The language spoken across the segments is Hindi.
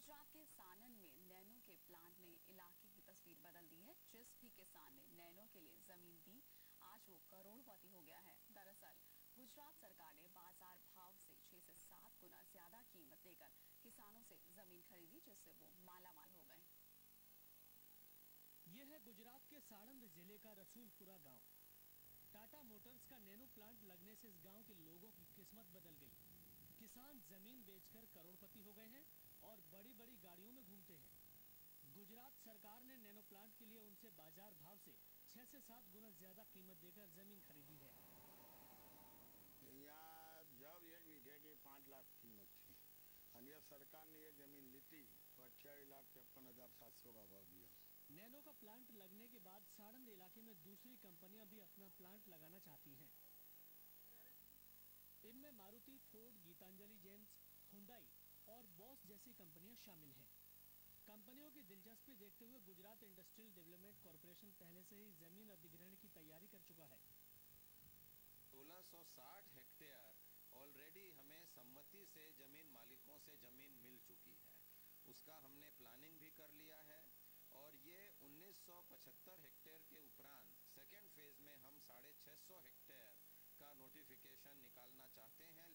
गुजरात के सानंद में नैनो के प्लांट ने इलाके की तस्वीर बदल दी है। जिस भी किसान ने नैनो के लिए जमीन दी, आज वो करोड़पति हो गया है। दरअसल गुजरात सरकार ने बाजार भाव से 6 से 7 गुना ज्यादा कीमत देकर किसानों से जमीन खरीदी, जिससे वो मालामाल हो गए। यह है गुजरात के साणंद जिले का रसूलपुरा गांव। टाटा मोटर्स का नैनो प्लांट लगने से इस गांव के लोगों की किस्मत बदल गई। किसान जमीन बेचकर करोड़पति हो गए हैं और बड़ी बड़ी गाड़ियों में घूमते हैं। गुजरात सरकार ने नैनो प्लांट के लिए उनसे बाजार भाव से 6 से 7 गुना ज्यादा कीमत देकर जमीन खरीदी है। यहाँ जब 1 बीघे की 5 लाख कीमत थी और यह सरकार ने ये जमीन ली थी तो 28,53,700 का भाव दिया। नैनो का प्लांट लगने के बाद साणंद इलाके में दूसरी कंपनियां भी अपना प्लांट लगाना चाहती हैं। इनमें मारुति, फोर्ड, गीतांजलि जेम्स, हुंडई और बॉस जैसी कंपनियां शामिल हैं। कंपनियों की दिलचस्पी देखते हुए गुजरात इंडस्ट्रियल डेवलपमेंट कॉरपोरेशन पहले से ही जमीन अधिग्रहण की तैयारी कर चुका है। 1660 हेक्टेयर ऑलरेडी हमें सम्मति से जमीन मालिकों से जमीन मिल चुकी है। उसका हमने प्लानिंग भी कर लिया है और ये 1975 हेक्टेयर के उपरांत सेकेंड फेज में हम 650 हेक्टेयर का नोटिफिकेशन निकालना चाहते हैं।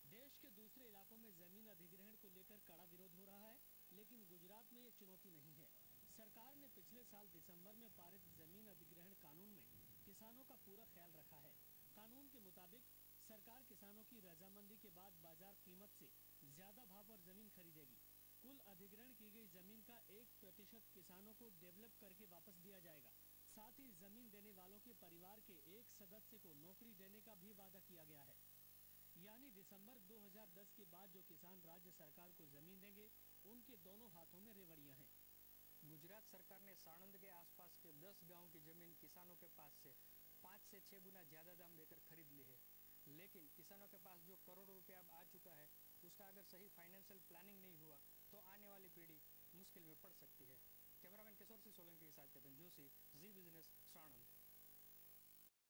देश के दूसरे इलाकों में जमीन अधिग्रहण को लेकर कड़ा विरोध हो रहा है, लेकिन गुजरात में ये चुनौती नहीं है। सरकार ने पिछले साल दिसंबर में पारित जमीन अधिग्रहण कानून में किसानों का पूरा ख्याल रखा है। कानून के मुताबिक सरकार किसानों की रजामंदी के बाद बाजार कीमत से ज्यादा भाव पर जमीन खरीदेगी। कुल अधिग्रहण की गई जमीन का 1% किसानों को डेवलप करके वापस दिया जाएगा। साथ ही जमीन देने वालों के परिवार के एक सदस्य को नौकरी देने का भी वादा किया गया है। यानी दिसंबर 2010 के बाद जो किसान राज्य सरकार को जमीन देंगे, उनके दोनों हाथों में रेवड़ियां हैं। गुजरात सरकार ने साणंद के आसपास के 10 गांव की जमीन किसानों के पास से 5 से 6 गुना ज्यादा दाम देकर खरीद ली है। लेकिन किसानों के पास जो करोड़ों रुपया अब आ चुका है, उसका अगर सही फाइनेंशियल प्लानिंग नहीं हुआ तो आने वाली पीढ़ी मुश्किल में पड़ सकती है। कैमरामैन किशोर सिंह सोलंकी के साथ केतन जोशी, जी बिजनेस, साणंद।